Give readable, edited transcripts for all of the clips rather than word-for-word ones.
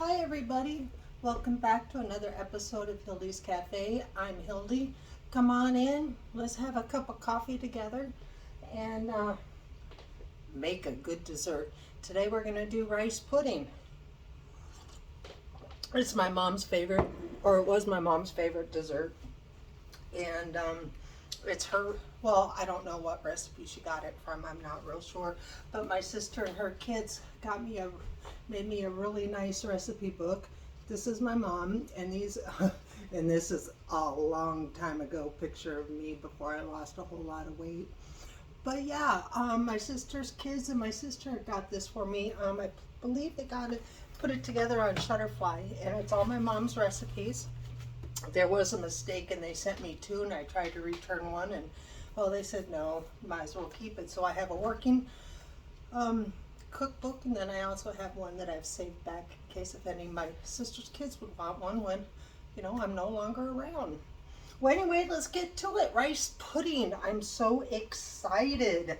Hi everybody, welcome back to another episode of Hildy's Cafe. I'm Hildy. Come on in, let's have a cup of coffee together and make a good dessert. Today we're going to do rice pudding. It's my mom's favorite, or it was my mom's favorite dessert. And it's her, well, I don't know what recipe she got it from, I'm not real sure. But my sister and her kids made me a really nice recipe book. This is my mom, and and this is a long time ago picture of me before I lost a whole lot of weight. But yeah, my sister's kids and my sister got this for me. I believe they put it together on Shutterfly, and it's all my mom's recipes. There was a mistake and they sent me two, and I tried to return one, and well, they said no, might as well keep it. So I have a working cookbook, and then I also have one that I've saved back in case if any of my sister's kids would want one when, you know, I'm no longer around. Well, anyway, let's get to it. Rice pudding. I'm so excited.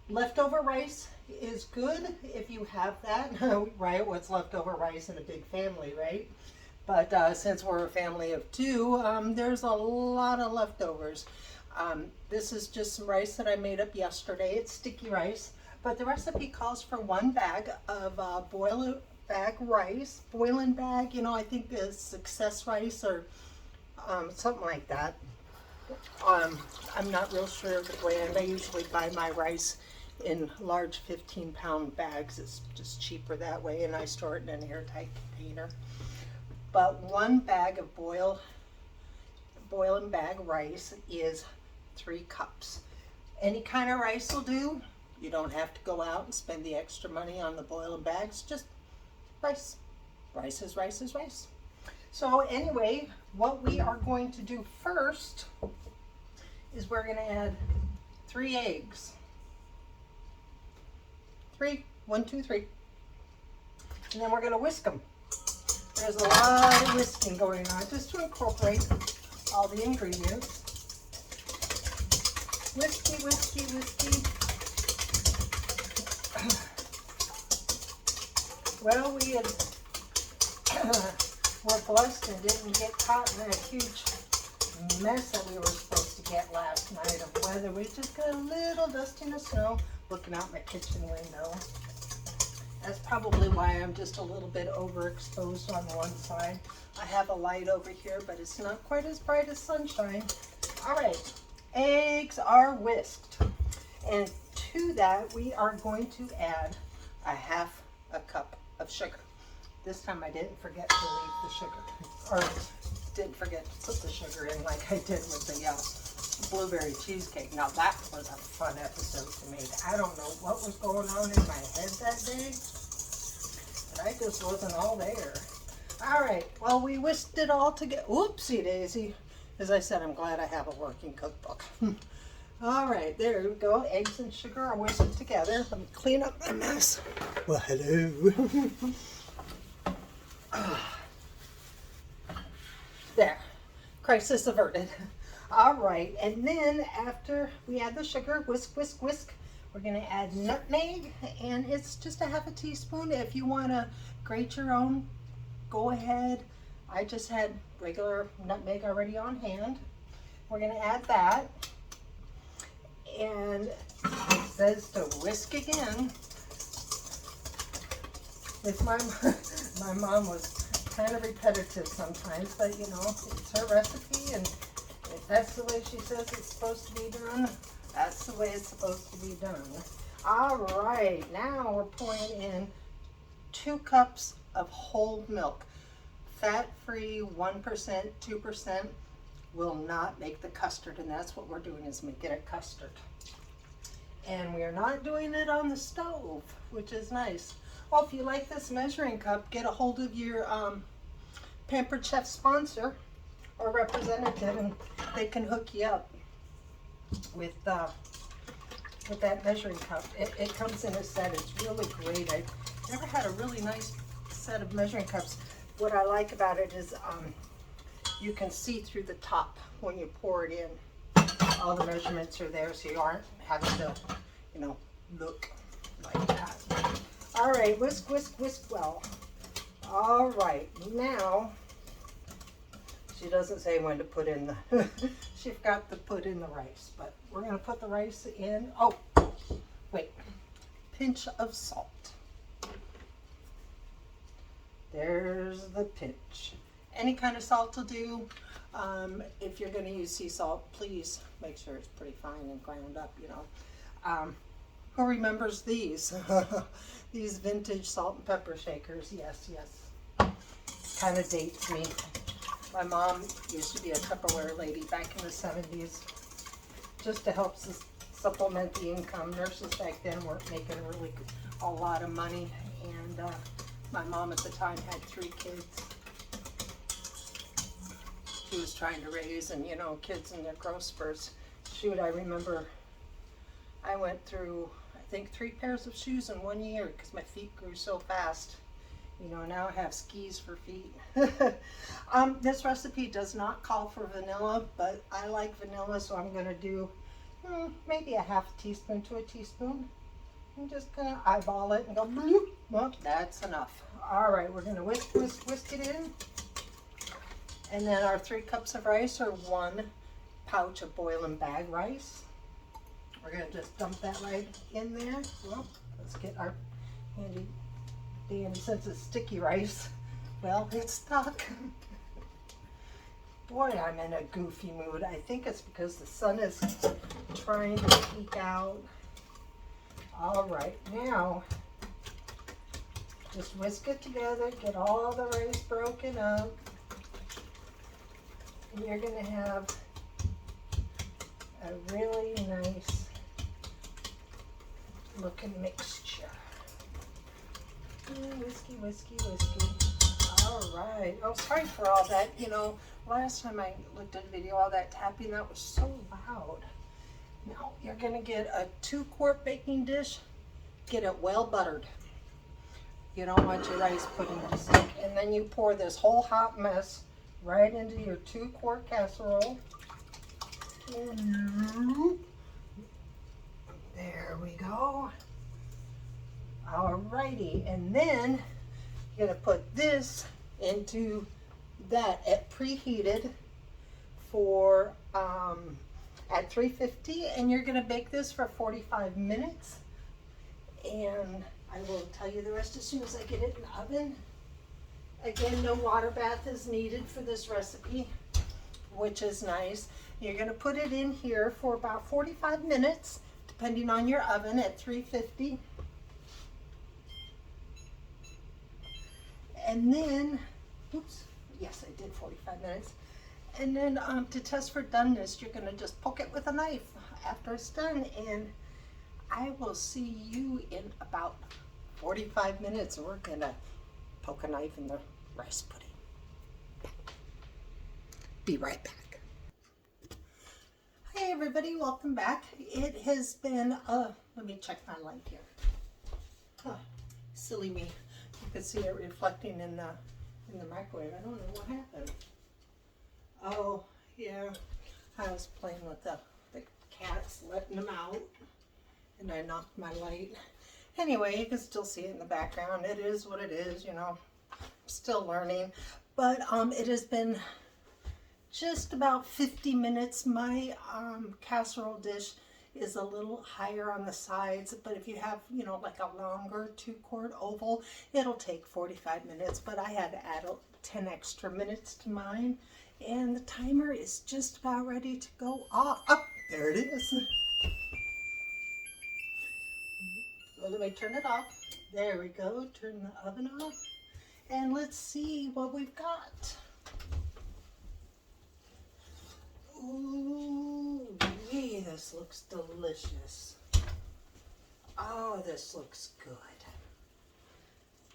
Leftover rice is good if you have that, right? What's leftover rice in a big family, right? But since we're a family of two, there's a lot of leftovers. This is just some rice that I made up yesterday. It's sticky rice, but the recipe calls for 1 bag of boiling bag rice. Boiling bag, you know, I think is success rice or something like that. I'm not real sure of the brand. I usually buy my rice in large 15-pound bags. It's just cheaper that way, and I store it in an airtight container. But 1 bag of boiling bag rice is 3 cups. Any kind of rice will do. You don't have to go out and spend the extra money on the boiling bags. Just rice. Rice is rice is rice. So anyway, what we are going to do first is we're going to add 3 eggs. 3, 1, 2, 3. And then we're going to whisk them. There's a lot of whisking going on just to incorporate all the ingredients. Whiskey, whiskey, whiskey. Well, we were blessed and didn't get caught in that huge mess that we were supposed to get last night of weather. We just got a little dusting of snow looking out my kitchen window. That's probably why I'm just a little bit overexposed on one side. I have a light over here, but it's not quite as bright as sunshine. All right, eggs are whisked. And to that, we are going to add a 1/2 cup of sugar. This time I didn't forget to leave the sugar, or didn't forget to put the sugar in like I did with the blueberry cheesecake. Now that was a fun episode to make. I don't know what was going on in my head that day, but I just wasn't all there. All right, well, we whisked it all together. Oopsie daisy. As I said, I'm glad I have a working cookbook. All right, there we go. Eggs and sugar are whisked together. Let me clean up my mess. Well, hello. There, crisis averted. All right, and then after we add the sugar, whisk, whisk, whisk, we're going to add nutmeg, and it's just a 1/2 teaspoon. If you want to grate your own, go ahead. I just had regular nutmeg already on hand. We're going to add that, and it says to whisk again. My mom was kind of repetitive sometimes, but you know, it's her recipe, and if that's the way she says it's supposed to be done, that's the way it's supposed to be done. All right, now we're pouring in 2 cups of whole milk. Fat-free, 1%, 2% will not make the custard, and that's what we're doing, is making a custard. And we're not doing it on the stove, which is nice. Well, if you like this measuring cup, get a hold of your Pampered Chef sponsor or representative, and they can hook you up with that measuring cup. It comes in a set. It's really great. I've never had a really nice set of measuring cups. What I like about it is you can see through the top when you pour it in. All the measurements are there, so you aren't having to, you know, look like that. All right, whisk, whisk, whisk well. All right, now, she doesn't say when to put in the, she forgot to put in the rice, but we're gonna put the rice in. Oh, wait, pinch of salt. There's the pinch. Any kind of salt will do. If you're gonna use sea salt, please make sure it's pretty fine and ground up, you know. Who remembers these? These vintage salt and pepper shakers. Yes, yes. Kind of dates me. My mom used to be a Tupperware lady back in the 70s, just to help supplement the income. Nurses back then weren't making really a lot of money, and my mom at the time had 3 kids. She was trying to raise, and you know, kids in their growth spurts. Shoot, I remember I went through, I think, 3 pairs of shoes in 1 year because my feet grew so fast. You know, now I have skis for feet. This recipe does not call for vanilla, but I like vanilla, so I'm going to do maybe a half teaspoon to a teaspoon. I'm just going to eyeball it and go bloop. Well, that's enough. All right, we're going to whisk, whisk, whisk it in. And then our 3 cups of rice are 1 pouch of boiling bag rice. We're going to just dump that right in there. Well, let's get our handy dandy, since it's sticky rice. Well, it's stuck. Boy, I'm in a goofy mood. I think it's because the sun is trying to peek out. All right, now just whisk it together, get all the rice broken up, and you're going to have a really nice looking mixture. Whiskey, whiskey, whiskey. All right. Oh, sorry for all that. You know, last time I looked at a video, all that tapping, that was so loud. Now, you're going to get a 2-quart baking dish. Get it well buttered. You don't want your rice pudding to sink. And then you pour this whole hot mess right into your 2-quart casserole. There we go. Alrighty, and then you're gonna put this into that at preheated for at 350, and you're gonna bake this for 45 minutes. And I will tell you the rest as soon as I get it in the oven. Again, no water bath is needed for this recipe, which is nice. You're gonna put it in here for about 45 minutes, depending on your oven, at 350. And then, oops, yes, I did 45 minutes. And then to test for doneness, you're gonna just poke it with a knife after it's done, and I will see you in about 45 minutes. We're gonna poke a knife in the rice pudding. Be right back. Hey everybody, welcome back. It has been, let me check my light here. Huh, silly me. You can see it reflecting in the microwave. I don't know what happened. Oh, yeah. I was playing with the cats, letting them out, and I knocked my light. Anyway, you can still see it in the background. It is what it is, you know. I'm still learning. But it has been just about 50 minutes. My casserole dish is a little higher on the sides, but if you have, you know, like a longer 2-quart oval, it'll take 45 minutes, but I had to add 10 extra minutes to mine, and the timer is just about ready to go off. Oh, there it is. Well, let me turn it off. There we go. Turn the oven off, and let's see what we've got. Ooh, yeah, this looks delicious. Oh, this looks good.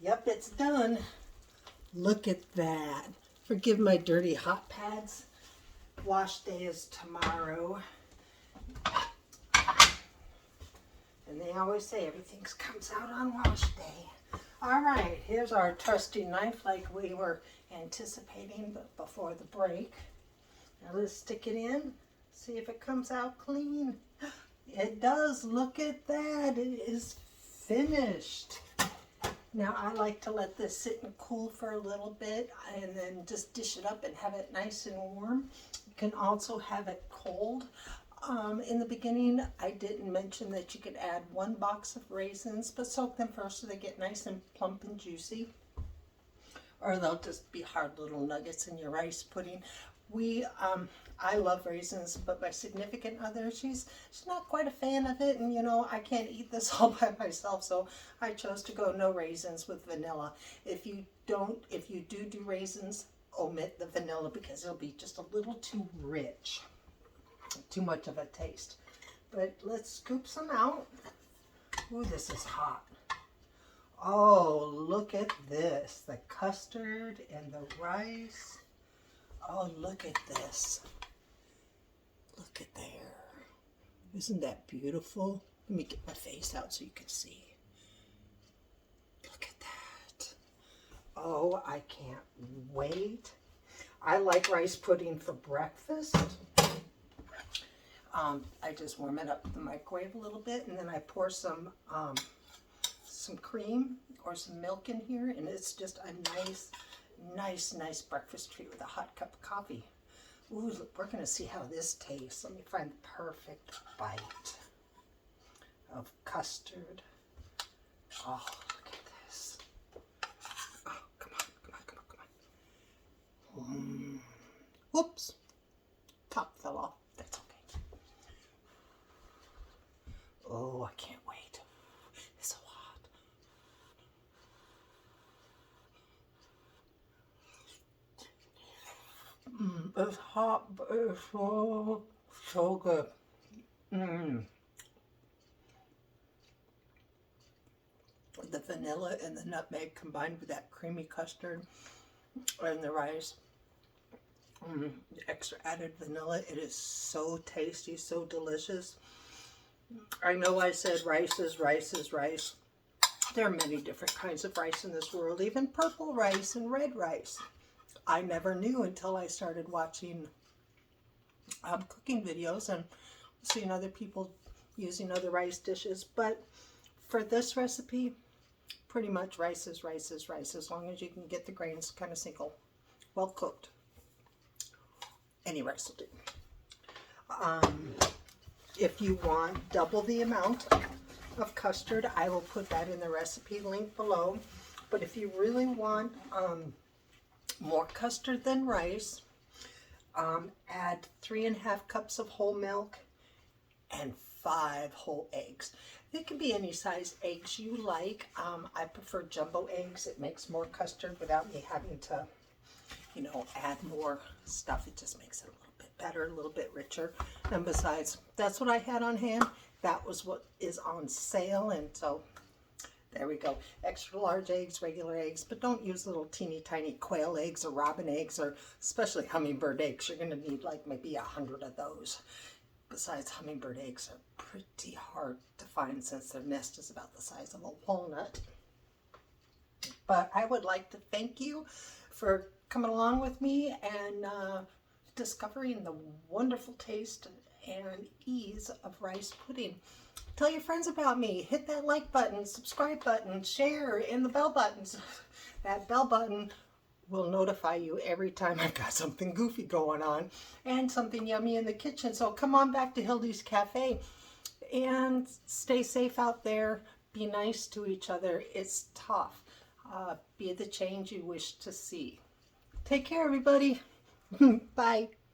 Yep, it's done. Look at that. Forgive my dirty hot pads. Wash day is tomorrow. And they always say everything comes out on wash day. All right, here's our trusty knife like we were anticipating before the break. Now let's stick it in, see if it comes out clean. It does. Look at that. It is finished. Now I like to let this sit and cool for a little bit and then just dish it up and have it nice and warm. You can also have it cold. In the beginning, I didn't mention that you could add 1 box of raisins, but soak them first so they get nice and plump and juicy, or they'll just be hard little nuggets in your rice pudding. I love raisins, but my significant other, she's not quite a fan of it, and you know, I can't eat this all by myself, so I chose to go no raisins with vanilla. If you do raisins, omit the vanilla because it'll be just a little too rich. Too much of a taste. But let's scoop some out. Ooh, this is hot. Oh, look at this. The custard and the rice. Oh, look at this. Look at there. Isn't that beautiful? Let me get my face out so you can see. Look at that. Oh, I can't wait. I like rice pudding for breakfast. I just warm it up in the microwave a little bit, and then I pour some cream or some milk in here, and it's just a nice breakfast treat with a hot cup of coffee. Ooh, we're gonna see how this tastes. Let me find the perfect bite of custard. Oh, look at this. Oh, come on. Whoops, top fell off. That's okay. Oh, I can't wait. It's so hot. It's hot, but it's so good. The vanilla and the nutmeg combined with that creamy custard and the rice. The extra added vanilla. It is so tasty, so delicious. I know I said rice is rice is rice. There are many different kinds of rice in this world, even purple rice and red rice. I never knew until I started watching cooking videos and seeing other people using other rice dishes. But for this recipe, pretty much rice is rice is rice, as long as you can get the grains kind of single, well cooked. Any rice will do. If you want double the amount of custard, I will put that in the recipe link below. But if you really want more custard than rice, add 3.5 cups of whole milk and 5 whole eggs. They can be any size eggs you like. I prefer jumbo eggs. It makes more custard without me having to, add more stuff. It just makes it a little bit better, a little bit richer. And besides, that's what I had on hand. That was what is on sale, and so there we go. Extra large eggs, regular eggs, but don't use little teeny tiny quail eggs or robin eggs, or especially hummingbird eggs. You're going to need like maybe 100 of those. Besides, hummingbird eggs are pretty hard to find since their nest is about the size of a walnut. But I would like to thank you for coming along with me and discovering the wonderful taste and ease of rice pudding. Tell your friends about me. Hit that like button, subscribe button, share, and the bell buttons. That bell button will notify you every time I've got something goofy going on and something yummy in the kitchen. So come on back to Hildy's Cafe and stay safe out there. Be nice to each other. It's tough. Be the change you wish to see. Take care, everybody. Bye.